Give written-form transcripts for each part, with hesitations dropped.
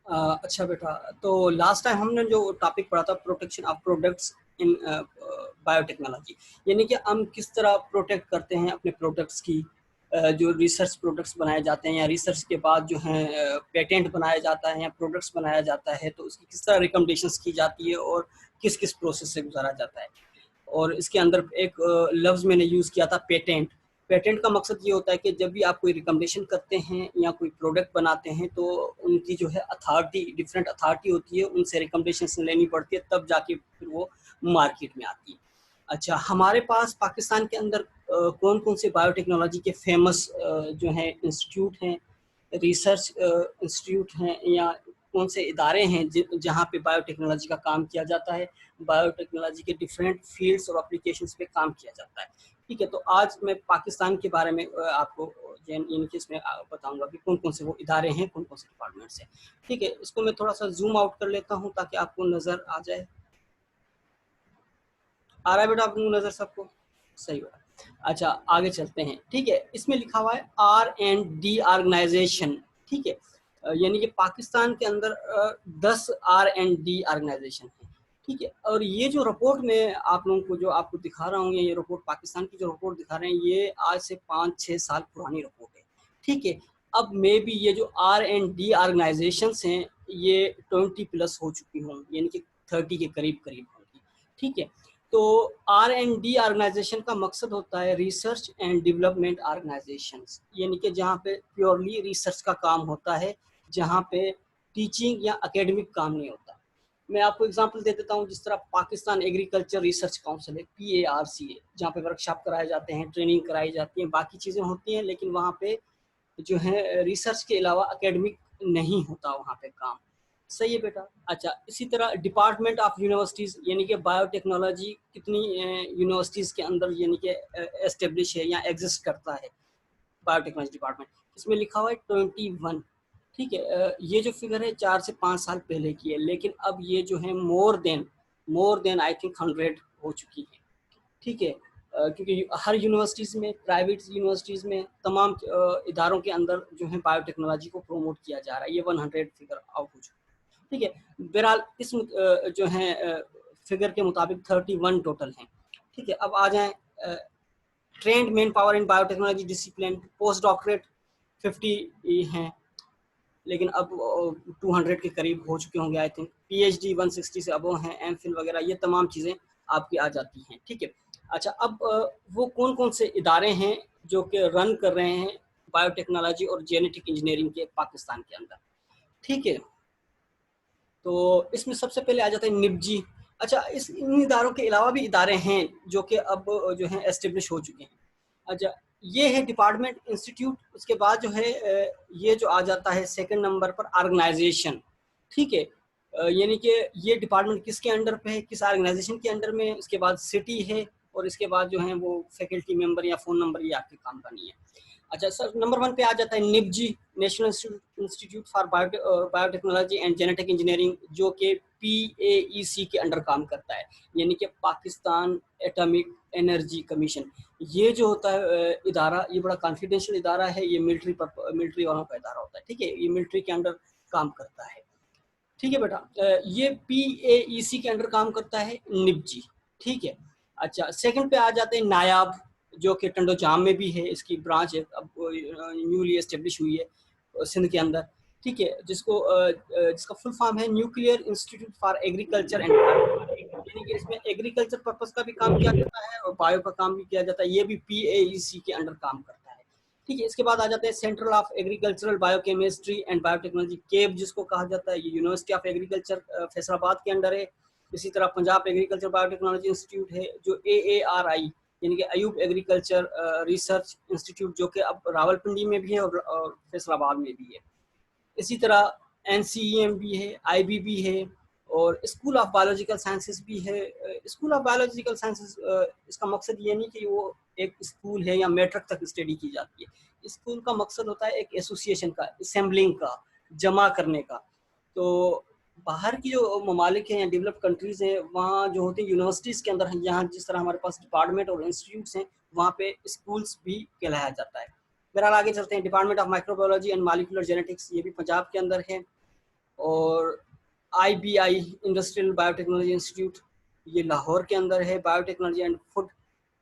अच्छा बेटा, तो लास्ट टाइम हमने जो टॉपिक पढ़ा था protection of products in biotechnology, यानी कि हम किस तरह प्रोटेक्ट करते हैं अपने प्रोडक्ट्स की। जो रिसर्च प्रोडक्ट्स बनाए जाते हैं या रिसर्च के बाद जो है पेटेंट बनाया जाता है या प्रोडक्ट्स बनाया जाता है, तो उसकी किस तरह रिकमेंडेशंस की जाती है और किस किस प्रोसेस से गुजारा जाता है। और इसके अंदर एक लफ्ज़ मैंने यूज़ किया था, पेटेंट। पेटेंट का मकसद ये होता है कि जब भी आप कोई रिकमेंडेशन करते हैं या कोई प्रोडक्ट बनाते हैं, तो उनकी जो है अथॉरिटी, डिफरेंट अथॉरिटी होती है, उनसे रिकमेंडेशन लेनी पड़ती है, तब जाके फिर वो मार्केट में आती है। अच्छा, हमारे पास पाकिस्तान के अंदर कौन कौन से बायोटेक्नोलॉजी के फेमस जो हैं इंस्टीट्यूट हैं, रिसर्च इंस्टीट्यूट हैं, या कौन से इदारे हैं जहाँ पे बायोटेक्नोलॉजी का काम किया जाता है, बायोटेक्नोलॉजी के डिफरेंट फील्ड्स और एप्लीकेशंस पे काम किया जाता है। ठीक है, तो आज मैं पाकिस्तान के बारे में आपको यानी इसमें बताऊंगा कि कौन कौन से वो इदारे हैं, कौन कौन से डिपार्टमेंट्स हैं। ठीक है, इसको मैं थोड़ा सा जूम आउट कर लेता हूँ ताकि आपको नज़र आ जाए। आ रहा है बेटा आपको नज़र सबको? सही बात। अच्छा, आगे चलते हैं। ठीक है, इसमें लिखा हुआ है R&D ऑर्गेनाइजेशन। ठीक है, यानी कि पाकिस्तान के अंदर 10 R&D ऑर्गेनाइजेशन है। ठीक है, और ये जो रिपोर्ट में आप लोगों को जो आपको दिखा रहा हूँ, ये रिपोर्ट पाकिस्तान की जो रिपोर्ट दिखा रहे हैं, ये आज से 5-6 साल पुरानी रिपोर्ट है। ठीक है, अब मे बी ये जो R&D ऑर्गेनाइजेशन हैं, ये 20+ हो चुकी हों, यानी कि 30 के करीब करीब होंगी। ठीक है, तो R&D ऑर्गेनाइजेशन का मकसद होता है रिसर्च एंड डेवलपमेंट ऑर्गेनाइजेशन, यानी कि जहाँ पे प्योरली रिसर्च का काम होता है, जहाँ पे टीचिंग या एकेडमिक काम नहीं होता। मैं आपको एग्जांपल दे देता हूँ, जिस तरह पाकिस्तान एग्रीकल्चर रिसर्च काउंसिल है, PARCA, जहाँ पे वर्कशॉप कराए जाते हैं, ट्रेनिंग कराई जाती है, बाकी चीज़ें होती हैं, लेकिन वहाँ पे जो है रिसर्च के अलावा एकेडमिक नहीं होता वहाँ पे काम। सही है बेटा? अच्छा, इसी तरह डिपार्टमेंट ऑफ यूनिवर्सिटीज़, यानी कि बायोटेक्नोलॉजी कितनी यूनिवर्सिटीज़ के अंदर यानी कि एस्टेब्लिश है या एग्जिस्ट करता है बायोटेक्नोलॉजी डिपार्टमेंट, इसमें लिखा हुआ है 21। ठीक है, ये जो फिगर है 4 से 5 साल पहले की है, लेकिन अब ये जो है मोर देन आई थिंक 100 हो चुकी है। ठीक है, क्योंकि हर यूनिवर्सिटीज़ में, प्राइवेट यूनिवर्सिटीज़ में, तमाम इदारों के अंदर जो है बायोटेक्नोलॉजी को प्रमोट किया जा रहा है। ये 100 फिगर आउट हो चुका है। ठीक है, बहरहाल इस जो है फिगर के मुताबिक 31 टोटल हैं। ठीक है, अब आ जाएँ trend man power in biotechnology discipline, post doctorate 50 हैं, लेकिन अब 200 के करीब हो चुके होंगे आई थिंक। PhD 160 से अबव हैं, MPhil वगैरह, ये तमाम चीज़ें आपकी आ जाती हैं। ठीक है, अच्छा, अब वो कौन कौन से इदारे हैं जो कि रन कर रहे हैं बायोटेक्नोलॉजी और जेनेटिक इंजीनियरिंग के पाकिस्तान के अंदर। ठीक है, तो इसमें सबसे पहले आ जाता है निब्जी। अच्छा, इन इदारों के अलावा भी इदारे हैं जो कि अब जो हैं एस्टेब्लिश हो चुके हैं। अच्छा, ये है डिपार्टमेंट, इंस्टीट्यूट। उसके बाद जो है ये जो आ जाता है सेकंड नंबर पर, ऑर्गेनाइजेशन। ठीक है, यानी कि ये डिपार्टमेंट किसके अंडर पे है, किस ऑर्गेनाइजेशन के अंडर में। उसके बाद सिटी है, और इसके बाद जो है वो फैकल्टी मेंबर या फ़ोन नंबर, ये आपके काम का नहीं है। अच्छा सर, नंबर 1 पे आ जाता है NIBGE, national institute for biotechnology and genetic engineering, जो कि PAEC के अंडर काम करता है, यानी कि पाकिस्तान एटॉमिक एनर्जी कमीशन। ये जो होता है इदारा, ये बड़ा कॉन्फिडेंशियल इदारा है, ये मिलिट्री वालों का इदारा होता है। ठीक है, ये मिलिट्री के अंडर काम करता है। ठीक है बेटा, ये PAEC के अंडर काम करता है निब्जी। ठीक है, अच्छा, सेकंड पे आ जाते हैं नायाब, जो कि टंडो जाम में भी है, इसकी ब्रांच है, अब न्यूली एस्टेब्लिश हुई है सिंध के अंदर। ठीक है, जिसका फुल फॉर्म है nuclear institute for agriculture and bio, यानी कि इसमें एग्रीकल्चर पर्पस का भी काम किया जाता है और बायो का काम भी किया जाता है। ये भी PAEC के अंडर काम करता है। ठीक है, इसके बाद आ जाते हैं central of agricultural biochemistry and biotechnology, cab जिसको कहा जाता है। ये यूनिवर्सिटी ऑफ एग्रीकल्चर फैसलाबाद के अंडर है। इसी तरह पंजाब एग्रीकल्चर बायोटेक्नोलॉजी इंस्टीट्यूट है, जो AARI यानी कि अयूब एग्रीकल्चर रिसर्च इंस्टीट्यूट, जो कि अब रावलपिंडी में भी है और फैसलाबाद में भी है। इसी तरह NCEM भी है, IB भी है, और स्कूल ऑफ बायोलॉजिकल साइंसेस भी है। स्कूल ऑफ बायोलॉजिकल साइंसेस, इसका मकसद ये नहीं कि वो एक स्कूल है या मैट्रिक तक स्टडी की जाती है। स्कूल का मकसद होता है एक एसोसिएशन का, असेंबलिंग का, जमा करने का। तो बाहर की जो ममालिक हैं या डेवलप्ड कंट्रीज़ हैं, वहाँ जो होती है यूनिवर्सिटीज़ के अंदर, यहाँ जिस तरह हमारे पास डिपार्टमेंट और इंस्टीट्यूट्स हैं, वहाँ पे स्कूल्स भी कहलाया जाता है। बहरहाल आगे चलते हैं। Department of microbiology and molecular genetics, ये भी पंजाब के अंदर है। और IBI इंडस्ट्रियल बायोटेक्नोलॉजी इंस्टीट्यूट, ये लाहौर के अंदर है। Biotechnology and food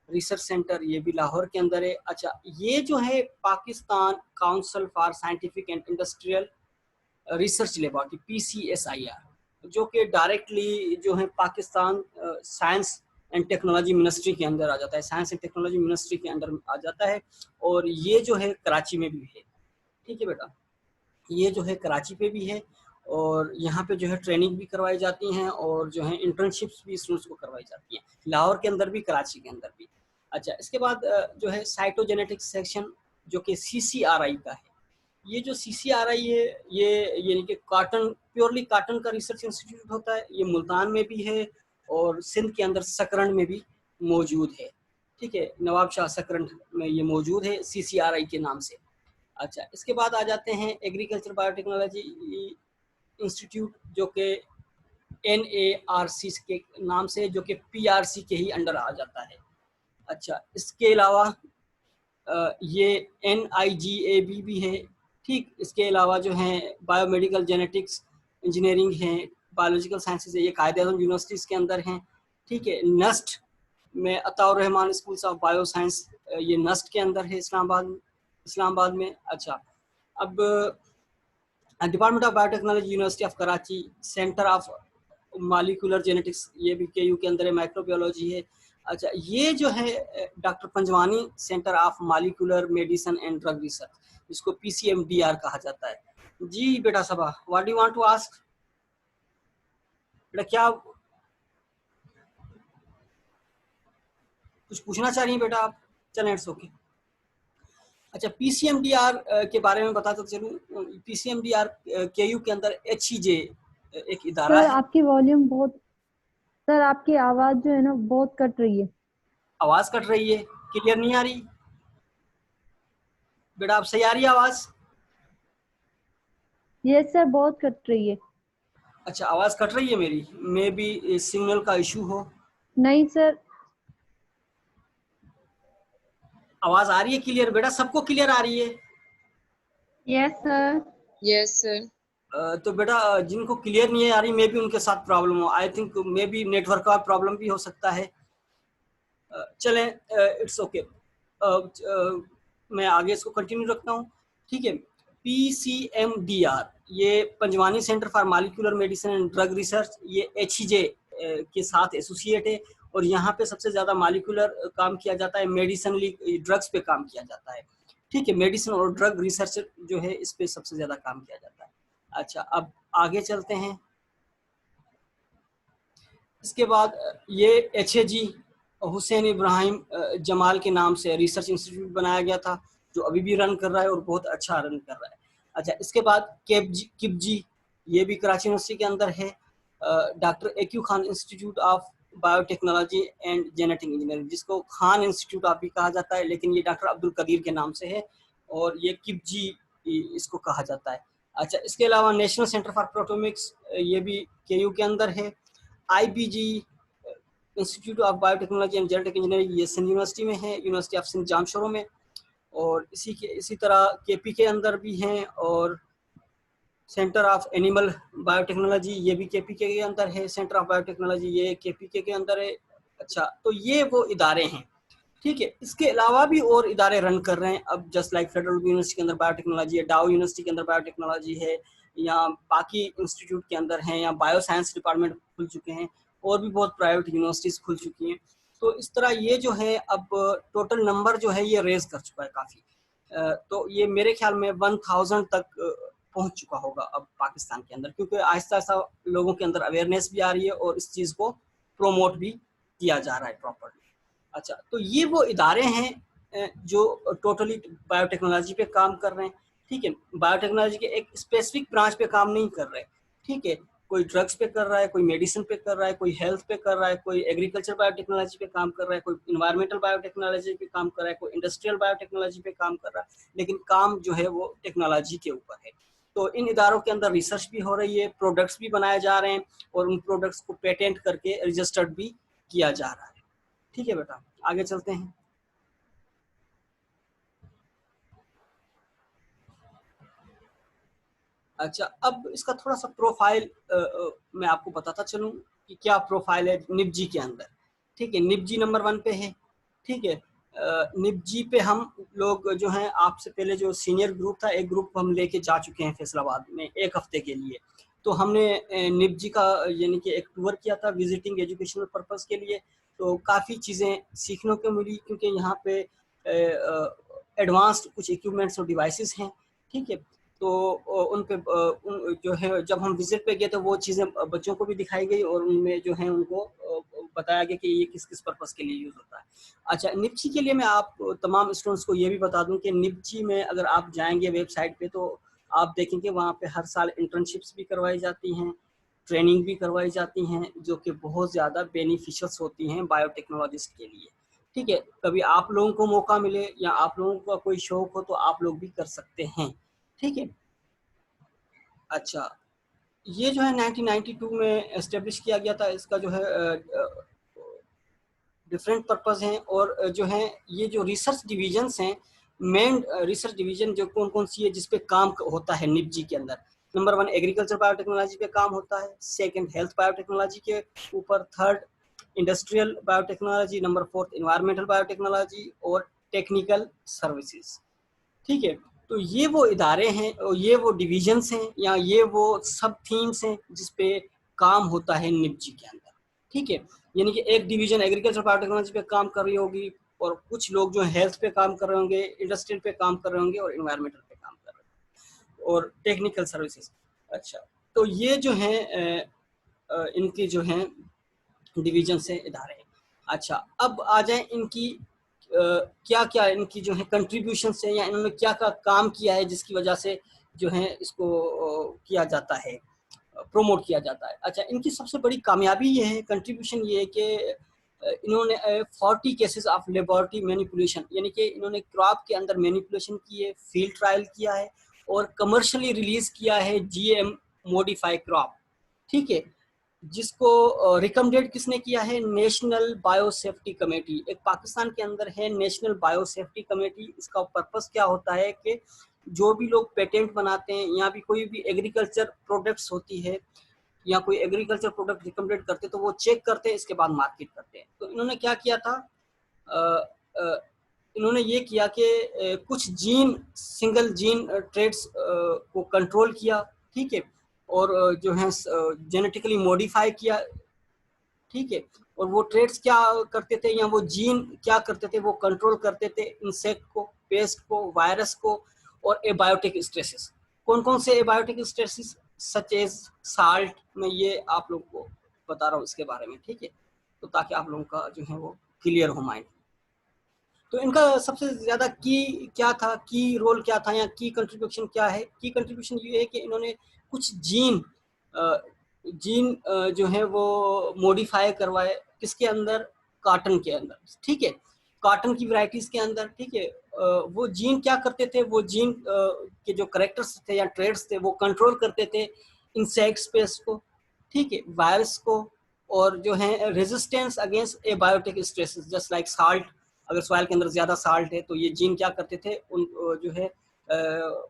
research centre, ये भी लाहौर के अंदर है। अच्छा, ये जो है Pakistan council for scientific and industrial research laboratory, PCSIR, जो कि डायरेक्टली जो है Pakistan science and technology ministry के अंदर आ जाता है, साइंस एंड टेक्नोलॉजी मिनिस्ट्री के अंदर आ जाता है। और ये जो है कराची में भी है। ठीक है बेटा, ये जो है कराची पे भी है और यहाँ पे जो है ट्रेनिंग भी करवाई जाती हैं और जो है इंटर्नशिप्स भी स्टूडेंट्स को करवाई जाती हैं, लाहौर के अंदर भी, कराची के अंदर भी। अच्छा, इसके बाद जो है साइटोजेनेटिक्स सेक्शन, जो कि CCRI का है। ये जो CCRI है, ये यानी कि कॉटन, प्योरली कॉटन का रिसर्च इंस्टीट्यूट होता है। ये मुल्तान में भी है और सिंध के अंदर सकरन में भी मौजूद है। ठीक है, नवाब शाह सकरन में ये मौजूद है CCRI के नाम से। अच्छा, इसके बाद आ जाते हैं एग्रीकल्चर बायोटेक्नोलॉजी इंस्टीट्यूट, जो कि NARC के नाम से, जो कि PRC के ही अंडर आ जाता है। अच्छा, इसके अलावा ये NIGAB भी है। ठीक, इसके अलावा जो है बायोमेडिकल जेनेटिक्स इंजीनियरिंग है, बायोलॉजिकल साइंसेज है, ये कायदे-ए-आज़म यूनिवर्सिटीज़ के अंदर हैं। ठीक है, नस्ट में Ataur Rahman schools of bio science, ये नस्ट के अंदर है, इस्लामाबाद में। अच्छा, अब department of biotechnology, university of Karachi, centre of molecular genetics, ये भी KU के अंदर है, माइक्रोबायोलॉजी है। अच्छा, ये जो है doctor Panjwani centre of molecular medicine and drug research, जिसको PCMDR कहा जाता है। जी बेटा Saba, what do want to ask? बेटा क्या कुछ पूछना चाह रही हैं बेटा आप? चलें, इट्स ओके। अच्छा, PCMDR के बारे में बताता चलूँ। PCMDR KU के अंदर HEJ एक इदारा सर है। आपकी वॉल्यूम बहुत, सर आपकी आवाज जो है ना बहुत कट रही है। आवाज कट रही है, क्लियर नहीं आ रही? बेटा आप सही आ रही है आवाज? यस सर, बहुत कट रही है। अच्छा, आवाज कट रही है मेरी, मे बी सिग्नल का इशू हो। नहीं सर। आवाज आ रही है क्लियर बेटा? सबको क्लियर आ रही है? Yes sir. Yes sir. तो बेटा जिनको क्लियर नहीं आ रही, मे बी उनके साथ प्रॉब्लम हो। I think may be network का प्रॉब्लम भी हो सकता है। चलें, इट्स ओके। मैं आगे इसको कंटिन्यू रखता हूँ। ठीक है, PCMDR, ये Panjwani centre for molecular medicine and drug research, ये HEJ के साथ एसोसिएट है। और यहाँ पे सबसे ज्यादा मॉलिक्यूलर काम किया जाता है, मेडिसिन ड्रग्स पे काम किया जाता है। ठीक है, मेडिसिन और ड्रग रिसर्च जो है, इस पे सबसे ज्यादा काम किया जाता है। अच्छा, अब आगे चलते हैं। इसके बाद ये HAG हुसैन इब्राहिम जमाल के नाम से रिसर्च इंस्टीट्यूट बनाया गया था, जो अभी भी रन कर रहा है और बहुत अच्छा रन कर रहा है। अच्छा, इसके बाद किपजी, ये भी कराची यूनिवर्सिटी के अंदर है। Doctor AQ Khan institute of biotechnology and genetic engineering, जिसको खान इंस्टीट्यूट आप भी कहा जाता है, लेकिन ये डॉक्टर अब्दुल कदीर के नाम से है और ये किपजी इसको कहा जाता है। अच्छा, इसके अलावा नेशनल सेंटर फॉर प्रोटोमिक्स, ये भी KU के अंदर है। IBG institute of biotechnology and genetic engineering, ये सिंध यूनिवर्सिटी में है, यूनिवर्सिटी ऑफ सिंध जामशोरों में। और इसी तरह KP के अंदर भी हैं। और सेंटर ऑफ एनिमल बायोटेक्नोलॉजी, ये भी KP के अंदर है। सेंटर ऑफ बायोटेक्नोलॉजी, ये KP के अंदर है। अच्छा, तो ये वो इदारे हैं। ठीक है, इसके अलावा भी और इदारे रन कर रहे हैं अब, जस्ट लाइक फेडरल यूनिवर्सिटी के अंदर बायोटेक्नोलॉजी है, डाउ यूनिवर्सिटी के अंदर बायोटेक्नोलॉजी है, या बाकी इंस्टीट्यूट के अंदर हैं, या बायो साइंस डिपार्टमेंट खुल चुके हैं, और भी बहुत प्राइवेट यूनिवर्सिटीज खुल चुकी हैं। तो इस तरह ये जो है अब टोटल नंबर जो है ये रेज कर चुका है काफ़ी। तो ये मेरे ख्याल में 1000 तक पहुंच चुका होगा अब पाकिस्तान के अंदर, क्योंकि आहिस्ता आहिस्ता लोगों के अंदर अवेयरनेस भी आ रही है और इस चीज़ को प्रोमोट भी किया जा रहा है प्रॉपरली। अच्छा, तो ये वो इदारे हैं जो टोटली बायोटेक्नोलॉजी पे काम कर रहे हैं। ठीक है, बायोटेक्नोलॉजी के एक स्पेसिफिक ब्रांच पे काम नहीं कर रहे। ठीक है, कोई ड्रग्स पे कर रहा है, कोई मेडिसिन पे कर रहा है, कोई हेल्थ पे कर रहा है, कोई एग्रीकल्चर बायोटेक्नोलॉजी पे काम कर रहा है, कोई इन्वायरमेंटल बायोटेक्नोलॉजी पे काम कर रहा है, कोई इंडस्ट्रियल बायोटेक्नोलॉजी पे काम कर रहा है, लेकिन काम जो है वो टेक्नोलॉजी के ऊपर है। तो इन इदारों के अंदर रिसर्च भी हो रही है, प्रोडक्ट्स भी बनाए जा रहे हैं, और उन प्रोडक्ट्स को पेटेंट करके रजिस्टर्ड भी किया जा रहा है। ठीक है बेटा, आगे चलते हैं। अच्छा, अब इसका थोड़ा सा प्रोफाइल मैं आपको बताता चलूँ कि क्या प्रोफाइल है निपजी के अंदर। ठीक है, निपजी नंबर 1 पे है। ठीक है, निपजी पे हम लोग जो हैं, आपसे पहले जो सीनियर ग्रुप था, एक ग्रुप को हम लेके जा चुके हैं फैसलाबाद में 1 हफ्ते के लिए। तो हमने निपजी का यानी कि एक टूर किया था विजिटिंग एजुकेशनल पर्पस के लिए। तो काफ़ी चीज़ें सीखने को मिली, क्योंकि यहाँ पे एडवांस्ड कुछ इक्विपमेंट्स और डिवाइसेस हैं। ठीक है, तो उन पे जो है जब हम विजिट पे गए तो वो चीज़ें बच्चों को भी दिखाई गई और उनमें जो है उनको बताया गया कि ये किस किस पर्पस के लिए यूज़ होता है। अच्छा, निपची के लिए मैं आप तमाम स्टूडेंट्स को ये भी बता दूं कि निपची में अगर आप जाएंगे वेबसाइट पे तो आप देखेंगे वहाँ पे हर साल इंटर्नशिप्स भी करवाई जाती हैं, ट्रेनिंग भी करवाई जाती हैं, जो कि बहुत ज़्यादा बेनिफिशियल्स होती हैं बायोटेक्नोलॉजिस्ट के लिए। ठीक है, कभी आप लोगों को मौका मिले या आप लोगों का कोई शौक हो तो आप लोग भी कर सकते हैं। ठीक है। अच्छा, ये जो है 1992 में एस्टेब्लिश किया गया था। इसका जो है डिफरेंट पर्पस हैं और जो है ये जो रिसर्च डिविजन्स हैं, मेन रिसर्च डिवीजन जो कौन कौन सी है जिस पे काम होता है निपजी के अंदर। नंबर 1 एग्रीकल्चर बायोटेक्नोलॉजी पे काम होता है, सेकंड हेल्थ बायोटेक्नोलॉजी के ऊपर, third industrial biotechnology, number 4 environmental biotechnology और टेक्निकल सर्विसेज। ठीक है, तो ये वो इदारे हैं और ये वो डिविजन्स हैं या ये वो सब थीम्स हैं जिस पे काम होता है निपजी के अंदर। ठीक है, यानी कि एक डिवीजन एग्रीकल्चर बायोटेक्नोलॉजी पे काम कर रही होगी और कुछ लोग जो हेल्थ पे काम कर रहे होंगे, इंडस्ट्रियल पे काम कर रहे होंगे और इन्वायरमेंटल पे काम कर रहे होंगे और टेक्निकल सर्विसेज। अच्छा, तो ये जो है इनकी जो है डिवीजन से इदारे हैं। अच्छा, अब आ जाए इनकी क्या क्या इनकी जो है कंट्रीब्यूशन है या इन्होंने क्या क्या काम किया है जिसकी वजह से जो है इसको किया जाता है, प्रमोट किया जाता है। अच्छा, इनकी सबसे बड़ी कामयाबी ये है, कंट्रीब्यूशन ये है कि इन्होंने 40 केसेस ऑफ लेबोरेटरी मैनिपुलेशन, यानी कि इन्होंने क्रॉप के अंदर मैनिपुलेशन की है, फील्ड ट्रायल किया है और कमर्शियली रिलीज किया है जीएम मॉडिफाई क्रॉप। ठीक है, जिसको रिकमेंडेड किसने किया है? National biosafety committee. एक पाकिस्तान के अंदर है नेशनल बायोसेफ्टी कमेटी। इसका पर्पस क्या होता है कि जो भी लोग पेटेंट बनाते हैं या भी कोई भी एग्रीकल्चर प्रोडक्ट्स होती है या कोई एग्रीकल्चर प्रोडक्ट रिकमेंडेड करते तो वो चेक करते हैं, इसके बाद मार्केट करते हैं। तो इन्होंने क्या किया था, इन्होंने ये किया कि कुछ जीन, सिंगल जीन ट्रेड्स को कंट्रोल किया। ठीक है, और जो है जेनेटिकली मॉडिफाई किया। ठीक है, और वो ट्रेड्स क्या करते थे या वो जीन क्या करते थे, वो कंट्रोल करते थे इंसेक्ट को, पेस्ट को, वायरस को और एबायोटिक स्ट्रेसेस। कौन कौन से abiotic stresses? Such as salt. मैं ये आप लोग को बता रहा हूँ इसके बारे में। ठीक है, तो ताकि आप लोगों का जो है वो क्लियर हो माइंड। तो इनका सबसे ज्यादा की क्या था, की रोल क्या था या की कंट्रीब्यूशन क्या है? की कंट्रीब्यूशन ये है कि इन्होंने कुछ जीन जो है वो मॉडिफाई करवाए। किसके अंदर? कॉटन के अंदर। ठीक है, कॉटन की वैरायटीज के अंदर। ठीक है, वो जीन क्या करते थे, वो जीन के जो करेक्टर्स थे या ट्रेड्स थे वो कंट्रोल करते थे इंसेक्ट स्पेस को। ठीक है, वायरस को और जो है resistance against abiotic stresses just like salt. अगर सॉइल के अंदर ज्यादा साल्ट है तो ये जीन क्या करते थे, उन जो है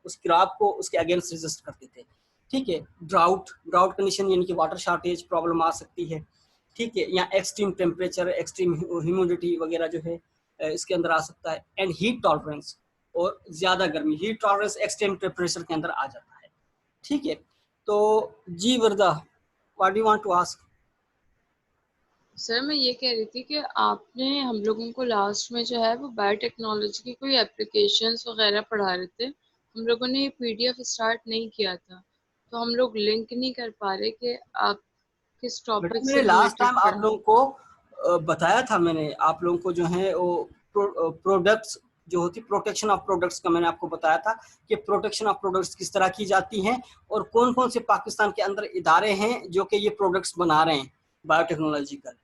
उस क्रॉप को उसके अगेंस्ट रेजिस्ट करते थे। ठीक है, ड्राउट कंडीशन यानी कि वाटर शॉर्टेज प्रॉब्लम आ सकती है। ठीक है, या एक्सट्रीम टेम्परेचर, एक्सट्रीम ह्यूमिडिटी वगैरह जो है इसके अंदर आ सकता है। एंड हीट टॉलरेंस, और ज्यादा गर्मी, हीट टॉलरेंस एक्सट्रीम टेम्परेचर के अंदर आ जाता है। ठीक है, तो जी Warda, what do you want to ask? Sir मैं ये कह रही थी कि आपने हम लोगों को लास्ट में जो है वो बायोटेक्नोलॉजी की कोई एप्लीकेशंस वगैरह पढ़ा रहे थे। हम लोगों ने ये पीडीएफ स्टार्ट नहीं किया था, तो हम लोग लिंक नहीं कर पा रहे कि आप किस बेटा, टॉपिक से मैंने लास्ट रिलेटेड टाइम आप पढ़ा। लोगों को बताया था, मैंने आप लोगों को जो है वो प्रोडक्ट्स जो होती, प्रोटेक्शन ऑफ प्रोडक्ट्स का मैंने आपको बताया था कि प्रोटेक्शन ऑफ प्रोडक्ट्स किस तरह की जाती हैं और कौन कौन से पाकिस्तान के अंदर इदारे हैं जो कि ये प्रोडक्ट्स बना रहे हैं बायोटेक्नोलॉजिकल।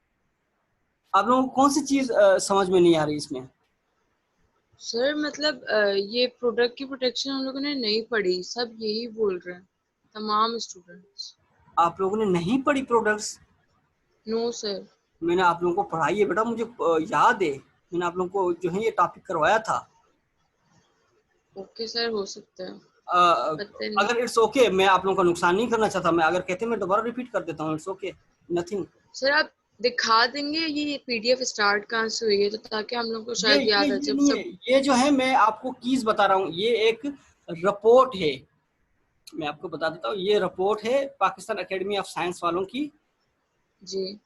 आप लोगों को कौन सी चीज समझ में नहीं आ रही इसमें? सर मतलब ये प्रोडक्ट की प्रोटेक्शन हम लोगों ने नहीं पढ़ी, सब यही बोल रहे हैं तमाम स्टूडेंट्स। आप लोगों ने नहीं पढ़ी प्रोडक्ट्स? No sir. मैंने आप लोगों को पढ़ाई है बेटा, मुझे याद है, मैंने आप लोगों को जो है ये टॉपिक करवाया था। ओके सर, हो सकता है। पता नहीं अगर इट्स ओके, मैं आप लोगों का नुकसान नहीं करना चाहता, मैं अगर कहते हैं मैं दोबारा रिपीट कर देता हूँ, इट्स ओके, नथिंग। सर। आप दिखा देंगे ये पीडीएफ स्टार्ट कहाँ से हुई है, तो ताकि हम लोग को ये शायद ये याद आ ये जाए नहीं है, सब। ये जो है मैं आपको कीज बता रहा हूँ, ये एक रिपोर्ट है, मैं आपको बता देता हूँ, ये रिपोर्ट है पाकिस्तान एकेडमी ऑफ साइंस वालों की, जी।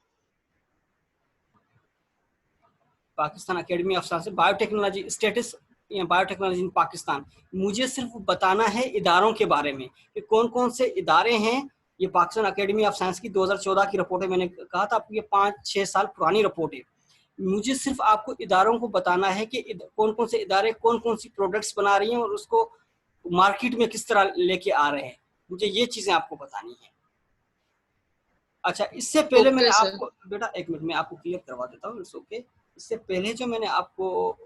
Pakistan academy of science biotechnology status, biotechnology in Pakistan. मुझे सिर्फ बताना है इदारों के बारे में कि कौन कौन से इदारे हैं। ये पाकिस्तान एकेडमी ऑफ साइंस की 2014 की रिपोर्ट है, मैंने कहा था आपको ये 5-6 साल पुरानी रिपोर्ट है। मुझे सिर्फ आपको इदारों को बताना है कि कौन कौन से इदारे कौन कौन सी प्रोडक्ट्स बना रही हैं और उसको मार्केट में किस तरह लेके आ रहे हैं, मुझे ये चीजें आपको बतानी है। अच्छा, इससे पहले मैंने ओके सर। आपको, बेटा एक मिनट, मैं आपको क्लियर करवा देता हूँ, इट्स ओके। इससे पहले जो मैंने आपको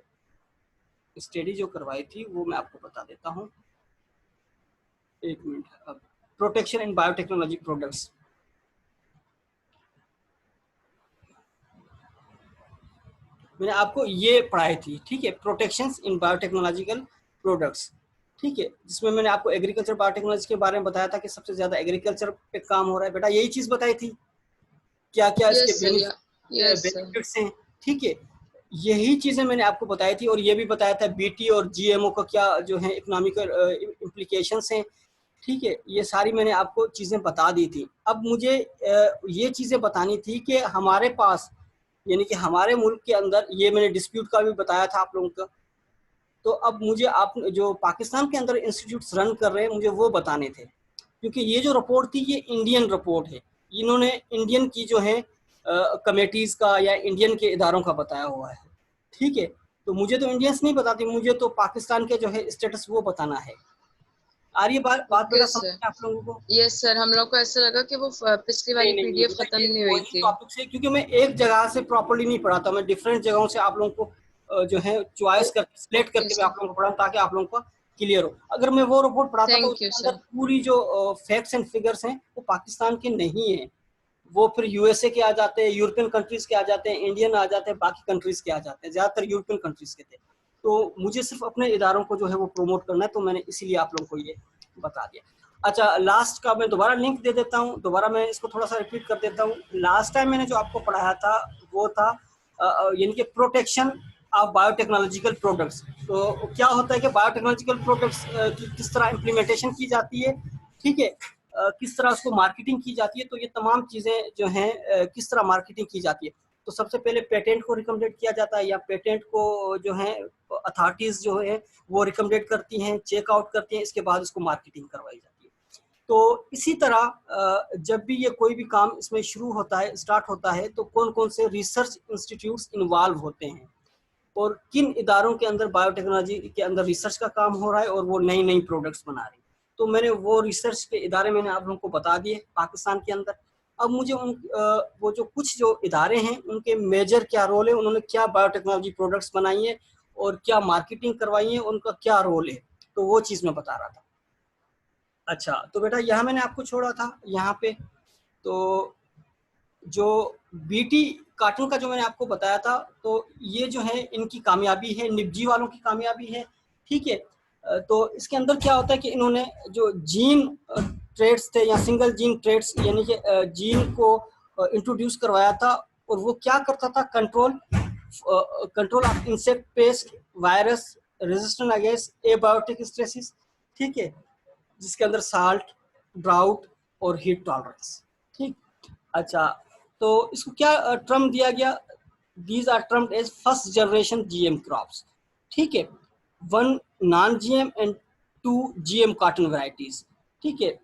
स्टडी जो करवाई थी वो मैं आपको बता देता हूँ, एक minute. Protection in biotechnology products, मैंने आपको ये पढ़ाई थी, ठीक है, प्रोटेक्शंस इन बायोटेक्नोलॉजिकल प्रोडक्ट्स, ठीक है, जिसमें मैंने आपको एग्रीकल्चर बायोटेक्नोलॉजी के बारे में बताया था कि सबसे ज्यादा एग्रीकल्चर पे काम हो रहा है, बेटा यही चीज बताई थी, क्या क्या इसके yes sir. Yes sir. Benefits हैं, ठीक है, यही चीजें मैंने आपको बताई थी। और ये भी बताया था बीटी और जीएमओ का क्या जो है इकोनॉमिकल इम्प्लीकेशंस हैं, ठीक है, ये सारी मैंने आपको चीजें बता दी थी। अब मुझे ये चीजें बतानी थी कि हमारे पास, यानी कि हमारे मुल्क के अंदर, ये मैंने डिस्प्यूट का भी बताया था आप लोगों का। तो अब मुझे आप जो पाकिस्तान के अंदर इंस्टीट्यूट्स रन कर रहे हैं मुझे वो बताने थे, क्योंकि ये जो रिपोर्ट थी ये इंडियन रिपोर्ट है, इन्होंने इंडियन की जो है कमेटीज का या इंडियन के इदारों का बताया हुआ है, ठीक है। तो मुझे तो इंडियंस नहीं बताती, मुझे तो पाकिस्तान के जो है स्टेटस वो बताना है। आ रही है बात बात ओके बेटा समझ सर। में आप लोगों को? यस सर, हम लोग को ऐसा लगा कि वो पिछली नहीं वाली नहीं नहीं पीडीएफ बेटा, खत्म ये नहीं हुई वही थी। टॉपिक से, क्योंकि मैं एक जगह से प्रॉपर्ली नहीं पढ़ाता, मैं डिफरेंट जगहों से आप लोगों को जो है चॉइस करके सिलेक्ट ओके करके मैं सर। आप लोगों को पढ़ाऊँ ताकि आप लोगों को क्लियर हो। अगर मैं वो रिपोर्ट पढ़ाता तो थैंक उसके यू अंदर सर। पूरी जो फैक्ट्स एंड फिगर्स हैं वो पाकिस्तान के नहीं है, वो फिर यूएसए के आ जाते हैं, यूरोपियन कंट्रीज के आ जाते हैं, इंडियन आ जाते हैं, बाकी कंट्रीज के आ जाते हैं, ज्यादातर यूरोपियन कंट्रीज के थे। तो मुझे सिर्फ अपने इदारों को जो है वो प्रमोट करना है, तो मैंने इसीलिए आप लोगों को ये बता दिया। अच्छा, लास्ट का मैं दोबारा लिंक दे देता हूँ, दोबारा मैं इसको थोड़ा सा रिपीट कर देता हूँ। लास्ट टाइम मैंने जो आपको पढ़ाया था वो था यानी कि प्रोटेक्शन ऑफ बायोटेक्नोलॉजिकल प्रोडक्ट्स। तो क्या होता है कि बायोटेक्नोलॉजिकल प्रोडक्ट्स की किस तरह इम्प्लीमेंटेशन की जाती है, ठीक है, किस तरह उसको मार्केटिंग की जाती है, तो ये तमाम चीज़ें जो हैं किस तरह मार्केटिंग की जाती है। तो सबसे पहले पेटेंट को रिकमेंडेड किया जाता है, या पेटेंट को जो है अथॉरिटीज़ जो है वो रिकमेंडेड करती हैं, चेक आउट करती हैं, इसके बाद उसको मार्केटिंग करवाई जाती है। तो इसी तरह जब भी ये कोई भी काम इसमें शुरू होता है, स्टार्ट होता है, तो कौन कौन से रिसर्च इंस्टीट्यूट्स इन्वॉल्व होते हैं और किन इदारों के अंदर बायोटेक्नोलॉजी के अंदर रिसर्च का काम हो रहा है और वो नई नई प्रोडक्ट्स बना रही है। तो मैंने वो रिसर्च के इदारे मैंने आप लोगों को बता दिए पाकिस्तान के अंदर। अब मुझे वो जो कुछ जो इदारे हैं उनके मेजर क्या रोल है, उन्होंने क्या बायोटेक्नोलॉजी प्रोडक्ट्स बनाई है और क्या मार्केटिंग करवाई है, उनका क्या रोल है, तो वो चीज़ मैं बता रहा था। अच्छा, तो बेटा यहाँ मैंने आपको छोड़ा था यहाँ पे, तो जो बीटी कार्टून का जो मैंने आपको बताया था, तो ये जो है इनकी कामयाबी है, निपजी वालों की कामयाबी है, ठीक है। तो इसके अंदर क्या होता है कि इन्होंने जो जीन ट्रेड्स थे या सिंगल जीन ट्रेड्स यानी कि जीन को इंट्रोड्यूस करवाया था, और वो क्या करता था, control of insect pest, virus, resistant against abiotic stresses, ठीक है, जिसके अंदर साल्ट, ड्राउट और हीट टॉलरेंस, ठीक। अच्छा, तो इसको क्या टर्म दिया गया, these are termed as first generation GM crops, ठीक है, 1 non GM and 2 GM cotton varieties, ठीक है,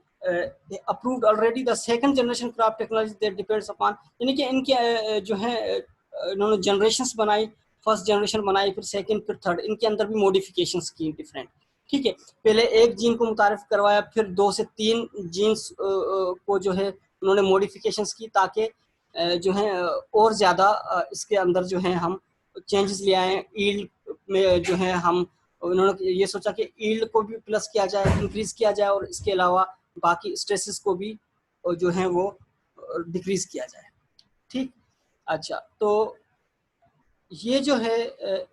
approved already the second generation crop technology that depends upon, यानी कि इनके जो है इन्होंने जनरेशंस बनाई, फर्स्ट जनरेशन बनाई, फिर सेकंड, फिर थर्ड, इनके अंदर भी मॉडिफिकेशंस की डिफरेंट, ठीक है। पहले एक जीन को मुतारिफ करवाया, फिर 2 से 3 जीन्स को जो है उन्होंने मॉडिफिकेशंस की, ताकि जो है और ज़्यादा इसके अंदर जो है हम चेंजेस ले आए, ईल्ड में जो है हम, उन्होंने ये सोचा कि ईल्ड को भी प्लस किया जाए, इंक्रीज किया जाए, और इसके अलावा बाकी स्ट्रेसेस को भी जो है वो डिक्रीज किया जाए, ठीक। अच्छा, तो ये जो है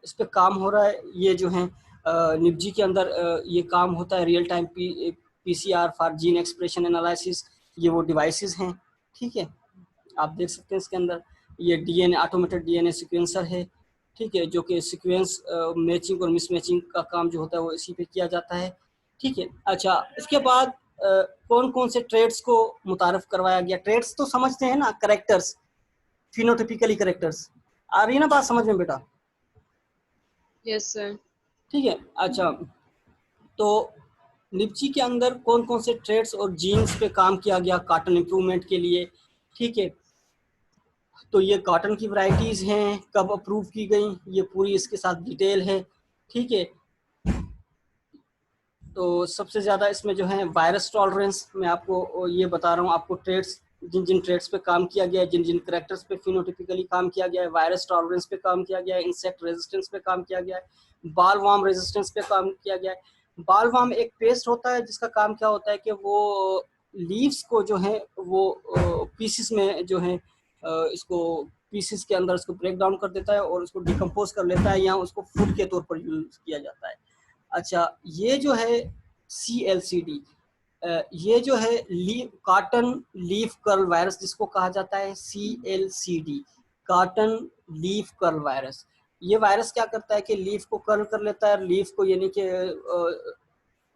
इस पे काम हो रहा है, ये जो है निपजी के अंदर ये काम होता है, real time PCR for gene expression analysis, ये वो डिवाइसेस हैं, ठीक है। आप देख सकते हैं इसके अंदर ये डीएनए ऑटोमेटेड डीएनए सीक्वेंसर है, ठीक है, जो कि सीक्वेंस मैचिंग और मिसमैचिंग का काम जो होता है वो इसी पे किया जाता है, ठीक है। अच्छा, इसके बाद कौन कौन से ट्रेड्स को मुतारफ करवाया गया। ट्रेड्स तो समझते हैं ना, करेक्टर्स, फिनोटिपिकली करेक्टर्स, आ रही है ना बात समझ में बेटा? Yes sir. ठीक है। अच्छा, तो निपजी के अंदर कौन कौन से ट्रेड्स और जीन्स पे काम किया गया कॉटन इंप्रूवमेंट के लिए, ठीक है। तो ये कॉटन की वैरायटीज हैं, कब अप्रूव की गई, ये पूरी इसके साथ डिटेल है, ठीक है। तो सबसे ज़्यादा इसमें जो है वायरस टॉलरेंस, मैं आपको ये बता रहा हूँ, आपको ट्रेड्स, जिन जिन ट्रेड्स पे काम किया गया है, जिन जिन करेक्टर्स पे फिनोटिपिकली काम किया गया है, वायरस टॉलरेंस पे काम किया गया है, इंसेक्ट रेजिस्टेंस पे काम किया गया है, बालवार्म रेजिस्टेंस पे काम किया गया है। बालवार्म एक पेस्ट होता है जिसका काम क्या होता है कि वो लीव्स को जो है वो पीसेस में जो है इसको पीसेस के अंदर इसको ब्रेक डाउन कर देता है और उसको डिकम्पोज कर लेता है, या उसको फूड के तौर पर यूज किया जाता है। अच्छा, ये जो है CLCD, ये जो है कॉटन लीफ कर्ल वायरस जिसको कहा जाता है CLCD, cotton leaf curl virus. ये वायरस क्या करता है कि लीफ को कर्ल कर लेता है, लीफ को यानी कि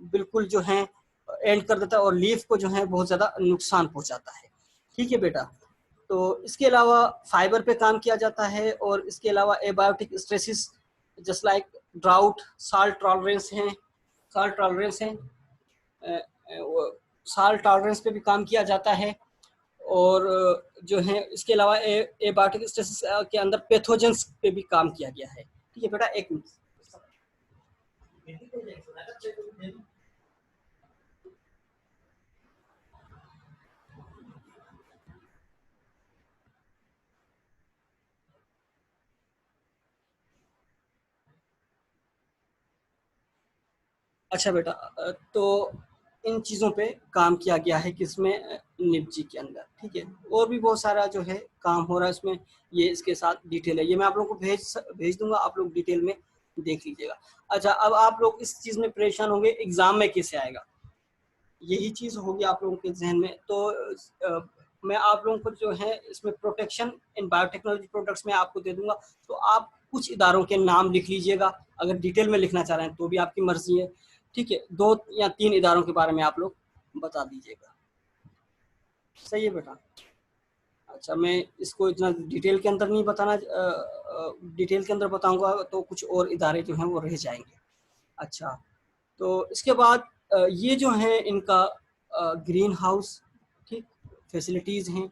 बिल्कुल जो है एंड कर देता है और लीफ को जो है बहुत ज़्यादा नुकसान पहुंचाता है, ठीक है बेटा। तो इसके अलावा फाइबर पे काम किया जाता है, और इसके अलावा abiotic stresses just like drought, salt tolerance हैं, साल्ट टॉलरेंस हैं, साल्ट टॉलरेंस पे भी काम किया जाता है। और जो है इसके अलावा एबायोटिक स्ट्रेसिस के अंदर पैथोजेंस पे भी काम किया गया है, ठीक है बेटा। एक मिनट। अच्छा बेटा, तो इन चीज़ों पे काम किया गया है किसमें, निपजी के अंदर, ठीक है। और भी बहुत सारा जो है काम हो रहा है इसमें, ये इसके साथ डिटेल है, ये मैं आप लोगों को भेज दूंगा, आप लोग डिटेल में देख लीजिएगा। अच्छा, अब आप लोग इस चीज़ में परेशान होंगे एग्जाम में कैसे आएगा, यही चीज़ होगी आप लोगों के जहन में। तो मैं आप लोगों को जो है इसमें प्रोटेक्शन इन बायोटेक्नोलॉजी प्रोडक्ट्स में आपको दे दूंगा, तो आप कुछ इदारों के नाम लिख लीजिएगा, अगर डिटेल में लिखना चाह रहे हैं तो भी आपकी मर्जी है, ठीक है। 2 या 3 इदारों के बारे में आप लोग बता दीजिएगा, सही है बेटा। अच्छा, मैं इसको इतना डिटेल के अंदर नहीं बताना, डिटेल के अंदर बताऊंगा तो कुछ और इदारे जो हैं वो रह जाएंगे। अच्छा, तो इसके बाद ये जो है इनका ग्रीन हाउस, ठीक, फैसिलिटीज़ हैं,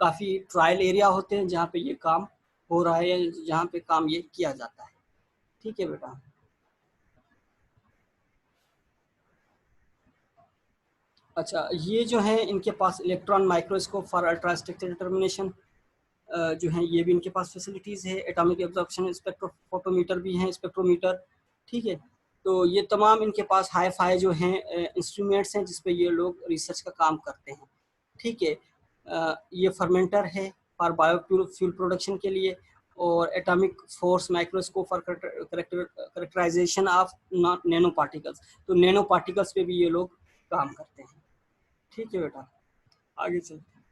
काफ़ी ट्रायल एरिया होते हैं जहाँ पे ये काम हो रहा है, जहाँ पे काम ये किया जाता है, ठीक है बेटा। अच्छा, ये जो है इनके पास electron microscope for ultra structure determination जो है, ये भी इनके पास फैसिलिटीज़ है। एटॉमिक एब्जॉर्प्शन स्पेक्ट्रोफोटोमीटर भी हैं, स्पेक्ट्रोमीटर, ठीक है। तो ये तमाम इनके पास हाई फाई जो हैं इंस्ट्रूमेंट्स हैं जिसपे ये लोग रिसर्च का काम करते हैं, ठीक है। ये फर्मेंटर है फॉर बायोफ्यूल प्रोडक्शन के लिए, और atomic force microscope for characterization of nano particles, तो नैनो पार्टिकल्स पे भी ये लोग काम करते हैं, ठीक है बेटा। आगे चलते हैं।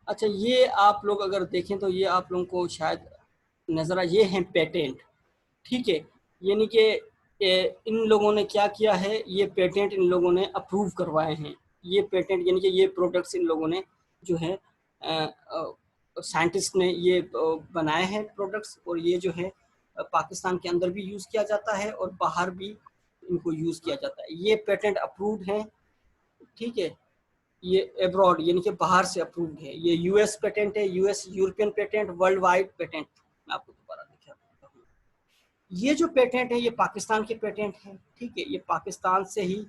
अच्छा, ये आप लोग अगर देखें तो ये आप लोगों को शायद नज़र आए, ये हैं पेटेंट, ठीक है। यानी कि इन लोगों ने क्या किया है, ये पेटेंट इन लोगों ने अप्रूव करवाए हैं। ये पेटेंट यानी कि ये प्रोडक्ट्स इन लोगों ने जो है साइंटिस्ट ने ये बनाए हैं प्रोडक्ट्स, और ये जो है पाकिस्तान के अंदर भी यूज़ किया जाता है और बाहर भी इनको यूज़ किया जाता है। ये पेटेंट अप्रूव्ड हैं, ठीक है। ये एब्रॉड यानी कि बाहर से अप्रूव्ड है। ये US पेटेंट है, US European patent, world wide patent. मैं आपको दोबारा दिखाता हूँ, ये जो पेटेंट है ये पाकिस्तान के पेटेंट है, ठीक है। ये पाकिस्तान से ही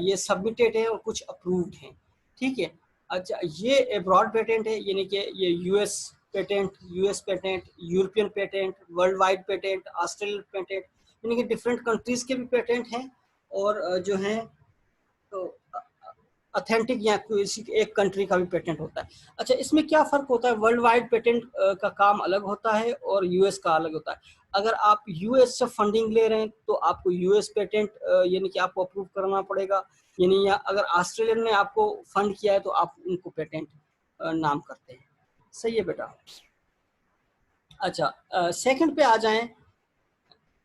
ये सबमिटेड है और कुछ अप्रूव्ड हैं, ठीक है। अच्छा, ये एब्रॉड पेटेंट है, यानी कि ये US patent, US patent, European patent, world wide patent, Australian patent, यानी कि डिफरेंट कंट्रीज के भी पेटेंट हैं, और जो हैं तो ऑथेंटिक या किसी एक कंट्री का भी पेटेंट होता है। अच्छा, इसमें क्या फ़र्क होता है, वर्ल्ड वाइड पेटेंट का काम अलग होता है और यूएस का अलग होता है। अगर आप यूएस से फंडिंग ले रहे हैं तो आपको यूएस पेटेंट यानी कि आपको अप्रूव करना पड़ेगा, यानी या अगर ऑस्ट्रेलियन ने आपको फंड किया है तो आप उनको पेटेंट नाम करते हैं। सही है बेटा। अच्छा, सेकंड पे आ जाएं।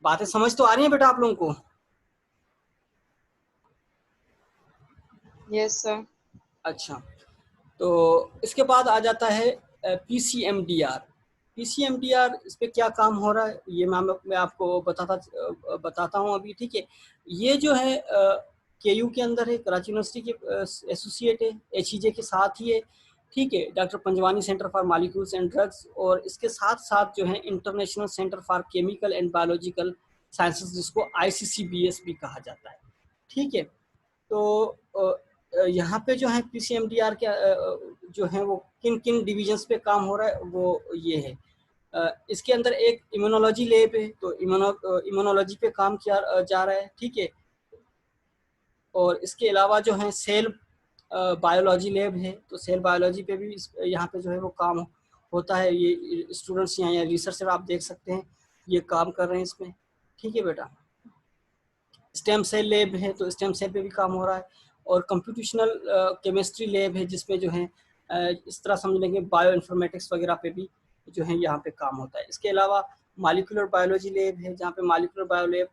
बातें समझ तो आ रही हैं बेटा आप लोगों को? Yes sir. अच्छा, तो इसके बाद आ जाता है पीसीएमडीआर। पीसीएमडीआर, इस पे क्या काम हो रहा है ये मैं आपको बताता हूँ अभी। ठीक है, ये जो है केयू के अंदर है, कराची यूनिवर्सिटी के एसोसिएट है, एचईजे के साथ ही है। ठीक है, doctor Panjwani centre for molecules and drugs, और इसके साथ साथ जो है international centre for chemical and biological sciences, जिसको आईसीसीबीएस भी कहा जाता है। ठीक है, तो यहाँ पे जो है पीसीएमडीआर के जो है वो किन किन डिविजन्स पे काम हो रहा है वो ये है। इसके अंदर एक इम्यूनोलॉजी लैब है, तो इम्यूनोलॉजी पे काम किया जा रहा है। ठीक है, और इसके अलावा जो है सेल बायोलॉजी लैब है, तो सेल बायोलॉजी पे भी यहाँ पे जो है वो काम होता है। ये स्टूडेंट्स यहाँ या रिसर्चर आप देख सकते हैं ये काम कर रहे हैं इसमें। ठीक है बेटा, स्टेम सेल लैब है तो स्टेम सेल पे भी काम हो रहा है, और कंप्यूटेशनल केमिस्ट्री लैब है जिसमें जो है इस तरह समझ लेंगे बायो इन्फॉर्मेटिक्स वगैरह पे भी जो है यहाँ पे काम होता है। इसके अलावा मॉलिक्यूलर बायोलॉजी लैब है जहाँ पे मॉलिक्यूलर बायो लैब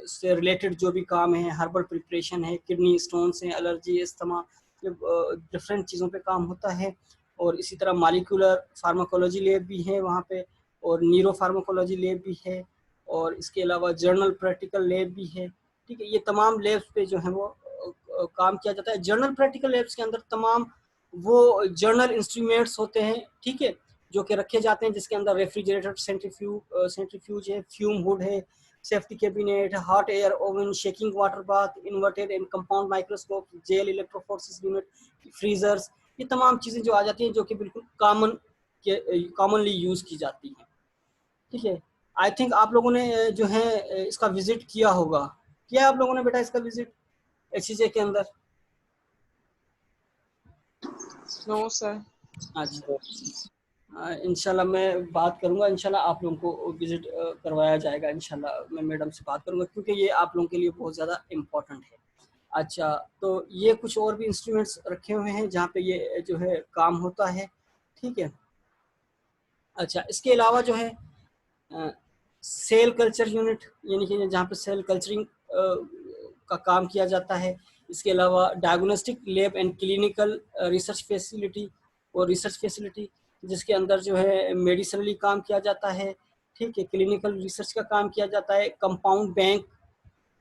से रिलेटेड जो भी काम है, हर्बल प्रिपरेशन है, किडनी स्टोन्स हैं, एलर्जी, अस्थमा, डिफरेंट चीज़ों पे काम होता है। और इसी तरह मॉलिक्यूलर फार्माकोलॉजी लैब भी है वहाँ पे, और न्यूरो फार्माकोलॉजी लैब भी है, और इसके अलावा जर्नल प्रैक्टिकल लैब भी है। ठीक है, ये तमाम लैब्स पे जो है वो काम किया जाता है। जर्नल प्रैक्टिकल लैब्स के अंदर तमाम वो जर्नल इंस्ट्रूमेंट्स होते हैं, ठीक है, जो कि रखे जाते हैं, जिसके अंदर रेफ्रिजरेटर, सेंट्रीफ्यूज है, फ्यूम हुड है, safety cabinet, hot air oven, shaking water bath, inverted and compound microscope, gel electrophoresis unit, freezers, ये तमाम चीज़ें जो आ जाती हैं जो कि बिल्कुल कॉमनली यूज़ की जाती हैं। ठीक है, आई थिंक आप लोगों ने जो है इसका विजिट किया होगा। किया आप लोगों ने बेटा इसका विजिट एचईजे के अंदर? No sir. अच्छा, इंशाल्लाह मैं बात करूंगा, इंशाल्लाह आप लोगों को विजिट करवाया जाएगा। इंशाल्लाह मैं मैडम से बात करूंगा क्योंकि ये आप लोगों के लिए बहुत ज़्यादा इम्पोर्टेंट है। अच्छा, तो ये कुछ और भी इंस्ट्रूमेंट्स रखे हुए हैं जहाँ पे ये जो है काम होता है। ठीक है, अच्छा, इसके अलावा जो है सेल कल्चर यूनिट, यानी कि जहाँ पे सेल कल्चरिंग का काम किया जाता है। इसके अलावा diagnostic lab and clinical research facility जिसके अंदर जो है मेडिसिनली काम किया जाता है। ठीक है, क्लिनिकल रिसर्च का काम किया जाता है। कंपाउंड बैंक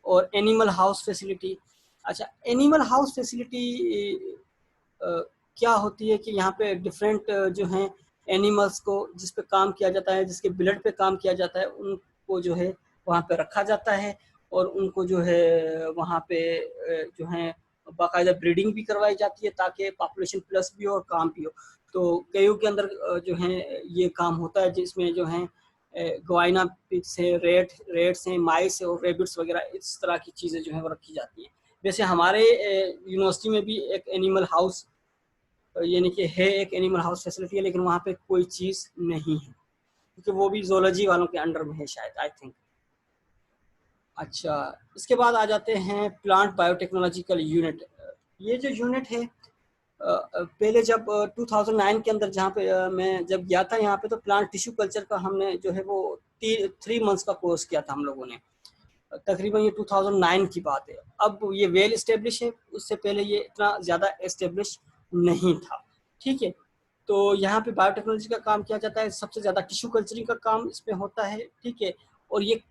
और एनिमल हाउस फैसिलिटी। अच्छा, एनिमल हाउस फैसिलिटी क्या होती है कि यहाँ पे डिफरेंट जो हैं एनिमल्स को जिस पे काम किया जाता है, जिसके ब्लड पे काम किया जाता है, उनको जो है वहाँ पे रखा जाता है, और उनको जो है वहाँ पे जो है बाकायदा ब्रीडिंग भी करवाई जाती है ताकि पॉपुलेशन प्लस भी हो और काम भी हो। तो केयू के अंदर जो है ये काम होता है जिसमें जो है ग्वाइना पिग्स है, रेट्स हैं, माइस है और रेबिट्स वगैरह इस तरह की चीज़ें जो है वो रखी जाती हैं। वैसे हमारे यूनिवर्सिटी में भी एक एनिमल हाउस यानी कि है, एक एनिमल हाउस फैसिलिटी है, लेकिन वहाँ पे कोई चीज़ नहीं है क्योंकि वो भी जोलॉजी वालों के अंडर में है शायद, आई थिंक। अच्छा, इसके बाद आ जाते हैं प्लांट बायोटेक्नोलॉजिकल यूनिट। ये जो यूनिट है पहले जब 2009 के अंदर जहाँ पे मैं जब गया था यहाँ पे, तो प्लांट टिश्यू कल्चर का हमने जो है वो 3 मंथ्स का कोर्स किया था हम लोगों ने। तकरीबन ये 2009 की बात है। अब ये वेल इस्टेब्लिश है, उससे पहले ये इतना ज़्यादा इस्टेब्लिश नहीं था। ठीक है, तो यहाँ पे बायोटेक्नोलॉजी का काम किया जाता है, सबसे ज़्यादा टिश्यू कल्चरिंग का काम इसमें होता है। ठीक है, और ये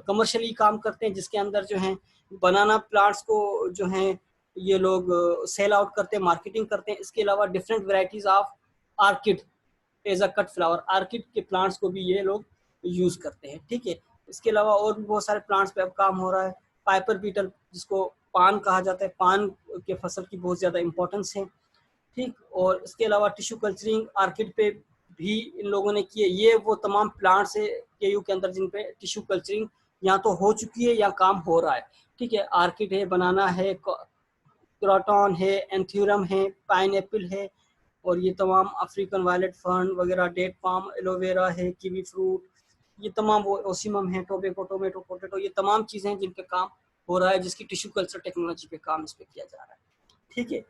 कमर्शियली काम करते हैं, जिसके अंदर जो है बनाना प्लांट्स को जो है ये लोग सेल आउट करते हैं, मार्केटिंग करते हैं। इसके अलावा different varieties of orchid as a cut flower, orchid के प्लांट्स को भी ये लोग यूज़ करते हैं। ठीक है, इसके अलावा और भी बहुत सारे प्लांट्स पे अब काम हो रहा है। पाइपर बीटल, जिसको पान कहा जाता है, पान के फसल की बहुत ज़्यादा इम्पोर्टेंस है। ठीक, और इसके अलावा टिश्यू कल्चरिंग आर्किड पे भी इन लोगों ने किए। ये वो तमाम प्लांट्स है केयू के अंदर जिन पे टिश्यू कल्चरिंग या तो हो चुकी है या काम हो रहा है। ठीक है, आर्किड है, बनाना है, क्रोटॉन है, एंथ्यूरम है, पाइनएप्पल है, और ये तमाम अफ्रीकन वायलेट फर्न वगैरह, डेट पाम, एलोवेरा है, कीवी फ्रूट, ये तमाम वो ओसिमम है, टोबैको, टोमेटो, पोटैटो, ये तमाम चीज़ें हैं जिन पे काम हो रहा है, जिसकी टिश्यू कल्चर टेक्नोलॉजी पे काम इस पे किया जा रहा है। ठीक है,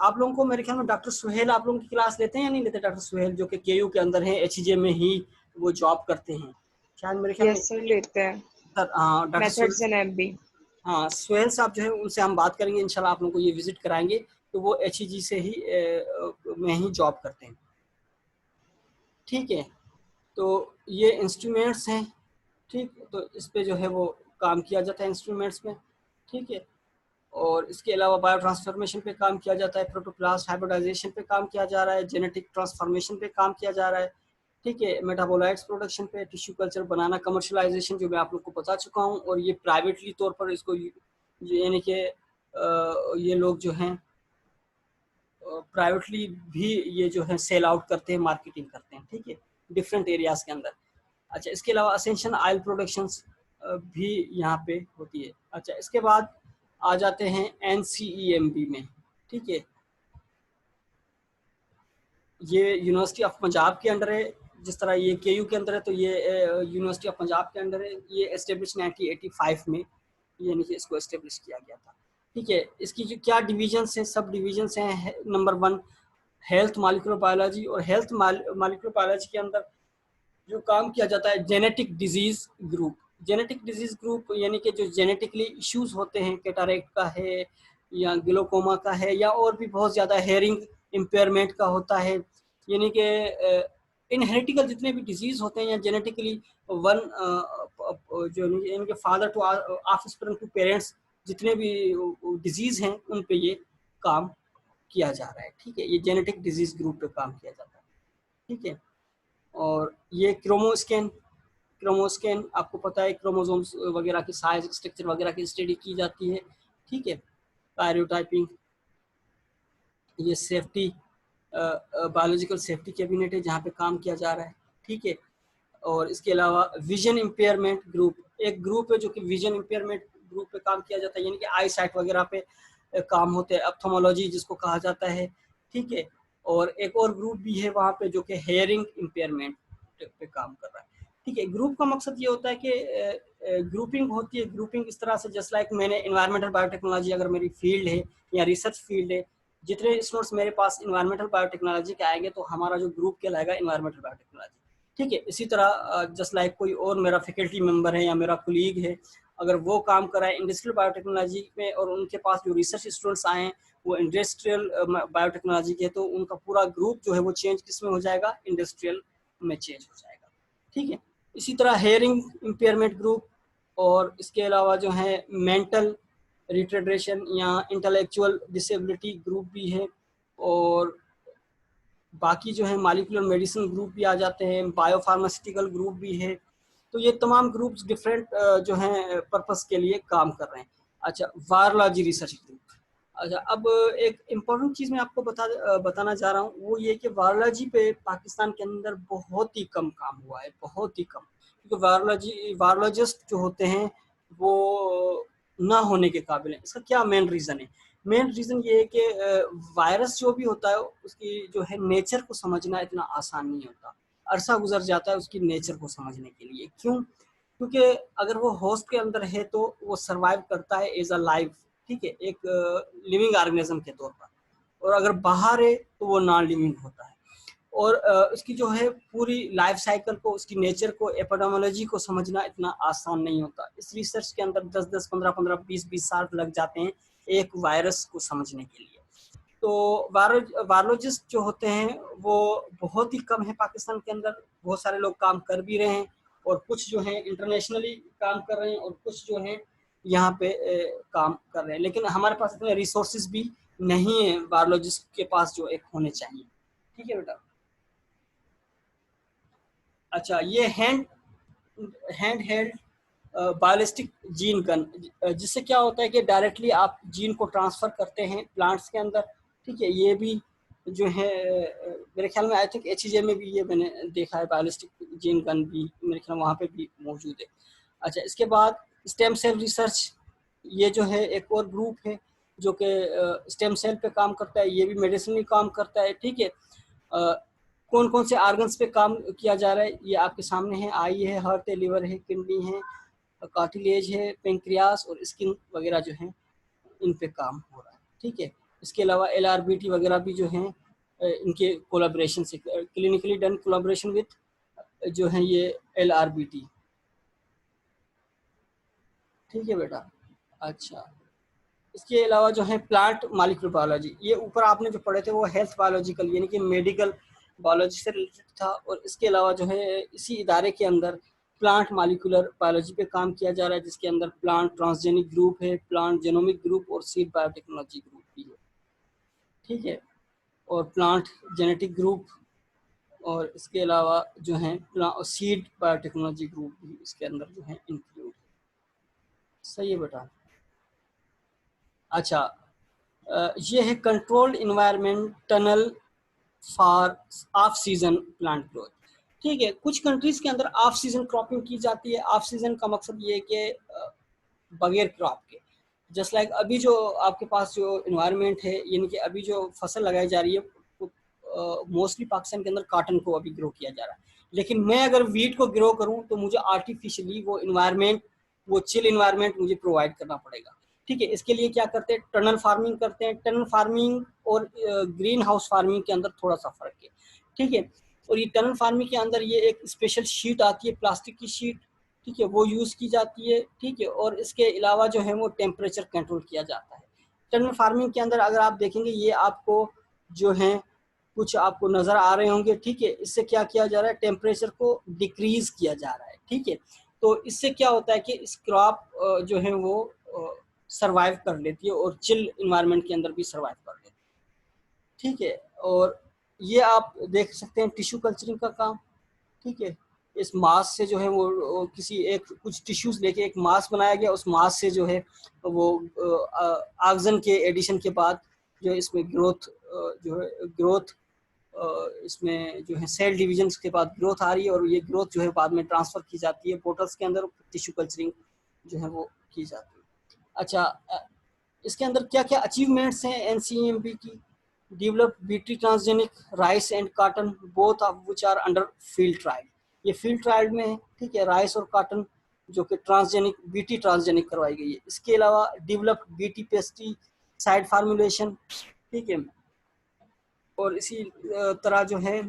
आप लोगों को मेरे ख्याल में डॉक्टर सुहेल आप लोगों की क्लास लेते हैं या नहीं लेते? डॉक्टर सुहेल जो कि केयू के अंदर हैं, एचईजे में ही वो जॉब करते हैं शायद, मेरे ख्याल में। यस सर, लेते हैं सर हाँ, डॉक्टर मेथड्स इन एमबी। हाँ, सुहेल साहब जो है उनसे हम बात करेंगे इंशाल्लाह, आप लोगों को ये विजिट कराएंगे। तो वो एचईजी से ही में ही जॉब करते हैं। ठीक है, तो ये इंस्ट्रूमेंट्स हैं। ठीक, तो इस पे जो है वो काम किया जाता है इंस्ट्रूमेंट्स में। ठीक है, और इसके अलावा बायो ट्रांसफॉर्मेशन पे काम किया जाता है, प्रोटोप्लास्ट हाइब्रिडाइजेशन पे काम किया जा रहा है, जेनेटिक ट्रांसफॉर्मेशन पे काम किया जा रहा है। ठीक है, मेटाबोलाइट्स प्रोडक्शन पे, टिश्यू कल्चर बनाना, कमर्शलाइजेशन जो मैं आप लोग को बता चुका हूँ, और ये प्राइवेटली तौर पर इसको यानी कि ये लोग जो हैं प्राइवेटली भी ये जो है सेल आउट करते हैं, मार्केटिंग करते हैं। ठीक है, डिफरेंट एरियाज के अंदर। अच्छा, इसके अलावा असेंशियल ऑयल प्रोडक्शंस भी यहाँ पे होती है। अच्छा, इसके बाद आ जाते हैं NCEMB में। ठीक है, ये यूनिवर्सिटी ऑफ पंजाब के अंडर है, जिस तरह ये KU के अंदर है, तो ये यूनिवर्सिटी ऑफ पंजाब के अंडर है। ये एस्टेब्लिश 1985 में यानी कि इसको एस्टेब्लिश किया गया था। ठीक है, इसकी जो क्या डिविजन्स हैं, सब डिविजन्स हैं। नंबर 1 हेल्थ मॉलिक्यूलर बायोलॉजी, और हेल्थ मॉलिक्यूलर बायोलॉजी के अंदर जो काम किया जाता है genetic disease group. Genetic disease group यानी कि जो जेनेटिकली इश्यूज होते हैं, कैटारेक्ट का है या ग्लोकोमा का है, या और भी बहुत ज़्यादा हेयरिंग इम्पेयरमेंट का होता है, यानी कि इनहेरिटिकल जितने भी डिजीज होते हैं, या जेनेटिकली वन जो यानी कि father to offspring to parents, जितने भी डिजीज हैं उन पे ये काम किया जा रहा है। ठीक है, ये जेनेटिक डिजीज ग्रुप पे काम किया जाता है। ठीक है, और ये क्रोमोस्कैन आपको पता है, क्रोमोसोम्स वगैरह की साइज, स्ट्रक्चर वगैरह की स्टडी की जाती है। ठीक है, कार्योटाइपिंग, ये सेफ्टी बायोलॉजिकल सेफ्टी कैबिनेट है जहाँ पे काम किया जा रहा है। ठीक है, और इसके अलावा विजन इम्पेयरमेंट ग्रुप, एक ग्रुप है जो कि विजन इम्पेयरमेंट ग्रुप पे काम किया जाता है, यानी कि आई साइट वगैरह पे काम होते हैं, ऑप्थेमोलॉजी जिसको कहा जाता है। ठीक है, और एक और ग्रुप भी है वहाँ पे जो कि हेयरिंग इम्पेयरमेंट पे काम कर रहा है। ठीक है, ग्रुप का मकसद ये होता है कि ग्रुपिंग होती है। ग्रुपिंग इस तरह से, जस्ट लाइक मैंने इन्वायरमेंटल बायोटेक्नोलॉजी अगर मेरी फील्ड है या रिसर्च फील्ड है, जितने स्टूडेंट्स मेरे पास इन्वायरमेंटल बायोटेक्नोलॉजी के आएंगे तो हमारा जो ग्रुप कहलाएगा इन्वायरमेंटल बायोटेक्नोलॉजी। ठीक है, इसी तरह जस्ट लाइक कोई और मेरा फैकल्टी मेंबर है या मेरा कोलीग है, अगर वो काम कर रहा है इंडस्ट्रियल बायोटेक्नोलॉजी में और उनके पास जो रिसर्च स्टूडेंट्स आए हैं वो इंडस्ट्रियल बायोटेक्नोलॉजी के, तो उनका पूरा ग्रुप जो है वो चेंज किस में हो जाएगा? इंडस्ट्रियल में चेंज हो जाएगा। ठीक है, इसी तरह हेयरिंग इम्पेयरमेंट ग्रुप, और इसके अलावा जो है मेंटल रिटार्डेशन या इंटेलेक्चुअल डिसेबिलिटी ग्रुप भी है, और बाकी जो है मॉलिक्यूलर मेडिसिन ग्रुप भी आ जाते हैं, बायोफार्मास्यूटिकल ग्रुप भी है। तो ये तमाम ग्रुप्स डिफरेंट जो हैं पर्पस के लिए काम कर रहे हैं। अच्छा, वायरोलॉजी रिसर्च ग्रुप। अच्छा, अब एक इम्पोर्टेंट चीज़ मैं आपको बताना चाह रहा हूँ, वो ये कि वायरोलॉजी पे पाकिस्तान के अंदर बहुत ही कम काम हुआ है, बहुत ही कम, क्योंकि वायरोलॉजिस्ट जो होते हैं वो ना होने के काबिल हैं। इसका क्या मेन रीज़न है? मेन रीज़न ये है कि वायरस जो भी होता है उसकी जो है नेचर को समझना इतना आसान नहीं होता, अरसा गुजर जाता है उसकी नेचर को समझने के लिए। क्यों? क्योंकि अगर वो होस्ट के अंदर है तो वो सर्वाइव करता है एज अ लाइफ, ठीक है, एक लिविंग ऑर्गेनिज्म के तौर पर, और अगर बाहर है तो वो नॉन लिविंग होता है। और उसकी जो है पूरी लाइफ साइकिल को, उसकी नेचर को, एपिडेमियोलॉजी को समझना इतना आसान नहीं होता। इस रिसर्च के अंदर 10-10, 15-15, 20-20 साल लग जाते हैं एक वायरस को समझने के लिए। तो वायरोलॉजिस्ट जो होते हैं वो बहुत ही कम है पाकिस्तान के अंदर। बहुत सारे लोग काम कर भी रहे हैं, और कुछ जो हैं इंटरनेशनली काम कर रहे हैं, और कुछ जो हैं यहाँ पे काम कर रहे हैं। लेकिन हमारे पास इतने रिसोर्सेज भी नहीं है वायरोलॉजिस्ट के पास जो एक होने चाहिए। ठीक है बेटा। अच्छा, ये hand held biolistic gene gun, जिससे क्या होता है कि डायरेक्टली आप जीन को ट्रांसफ़र करते हैं प्लांट्स के अंदर। ठीक है, ये भी जो है मेरे ख्याल में आई थिंक HEJ में भी ये मैंने देखा है, बायोलिस्टिक जीन गन भी मेरे ख्याल वहाँ पे भी मौजूद है। अच्छा, इसके बाद स्टेम सेल रिसर्च, ये जो है एक और ग्रुप है जो कि स्टेम सेल पे काम करता है, ये भी मेडिसिन में काम करता है। ठीक है, कौन कौन से आर्गन्स पे काम किया जा रहा है ये आपके सामने है, आई है, हार्ट है, लिवर है, किडनी है, कार्टिलेज है, पेंक्रियास और स्किन वगैरह जो है इन पे काम हो रहा है। ठीक है, इसके अलावा LRBT वगैरह भी जो हैं इनके कोलाब्रेशन से, क्लिनिकली डन कोलाब्रेशन विथ जो है ये LRBT। ठीक है बेटा। अच्छा, इसके अलावा जो है प्लांट मॉलिक्यूलर बायोलॉजी, ये ऊपर आपने जो पढ़े थे वो हेल्थ बायोलॉजिकल यानी कि मेडिकल बायोलॉजी से रिलेटेड था, और इसके अलावा जो है इसी इदारे के अंदर प्लांट मॉलिक्यूलर बायोलॉजी पे काम किया जा रहा है, जिसके अंदर प्लांट ट्रांसजेनिक ग्रुप है, प्लांट जेनोमिक ग्रुप और सीड बायोटेक्नोलॉजी ग्रुप भी है। ठीक है, और प्लांट जेनेटिक ग्रुप, और इसके अलावा जो है सीड बायोटेक्नोलॉजी ग्रुप भी इसके अंदर जो है इंक्लूड। सही है बेटा। अच्छा, ये है controlled environment tunnel for off season plant growth. ठीक है, कुछ कंट्रीज के अंदर ऑफ सीजन क्रॉपिंग की जाती है। ऑफ सीजन का मकसद ये है कि बगैर क्रॉप के, जस्ट लाइक अभी जो आपके पास जो इन्वायरमेंट है, यानी कि अभी जो फसल लगाई जा रही है मोस्टली पाकिस्तान के अंदर कॉटन को अभी ग्रो किया जा रहा है, लेकिन मैं अगर वीट को ग्रो करूं तो मुझे आर्टिफिशियली वो इन्वायरमेंट, वो चिल इन्वायरमेंट मुझे प्रोवाइड करना पड़ेगा। ठीक है, इसके लिए क्या करते हैं, टनल फार्मिंग करते हैं। टनल फार्मिंग और ग्रीन हाउस फार्मिंग के अंदर थोड़ा सा फर्क है। ठीक है, और ये टनल फार्मिंग के अंदर ये एक स्पेशल शीट आती है, प्लास्टिक की शीट। ठीक है, वो यूज़ की जाती है। ठीक है, और इसके अलावा जो है वो टेम्परेचर कंट्रोल किया जाता है। टनल फार्मिंग के अंदर अगर आप देखेंगे ये आपको जो है कुछ आपको नज़र आ रहे होंगे। ठीक है, इससे क्या किया जा रहा है, टेम्परेचर को डिक्रीज किया जा रहा है। ठीक है, तो इससे क्या होता है कि इस क्रॉप जो है वो सरवाइव कर लेती है और चिल इन्वायरमेंट के अंदर भी सरवाइव कर लेती है। ठीक है, और ये आप देख सकते हैं टिश्यू कल्चरिंग का काम। ठीक है, इस मास से जो है वो किसी एक कुछ टिश्यूज लेके एक मास बनाया गया, उस मास से जो है वो ऑक्सीजन के एडिशन के बाद जो इसमें ग्रोथ जो है ग्रोथ इसमें जो है सेल डिवीजन के बाद ग्रोथ आ रही है, और ये ग्रोथ जो है बाद में ट्रांसफर की जाती है बोटल्स के अंदर, टिश्यू कल्चरिंग जो है वो की जाती है। अच्छा, इसके अंदर क्या क्या अचीवमेंट्स हैं NCEMB की, develop BT transgenic rice and cotton both of which are under field trial. ये फील्ड ट्रायल में है। ठीक है, राइस और कॉटन जो कि ट्रांसजेनिक बीटी ट्रांसजेनिक करवाई गई है। इसके अलावा डेवलप बीटी पेस्टिसाइड फार्मुलेशन। ठीक है, और इसी तरह जो है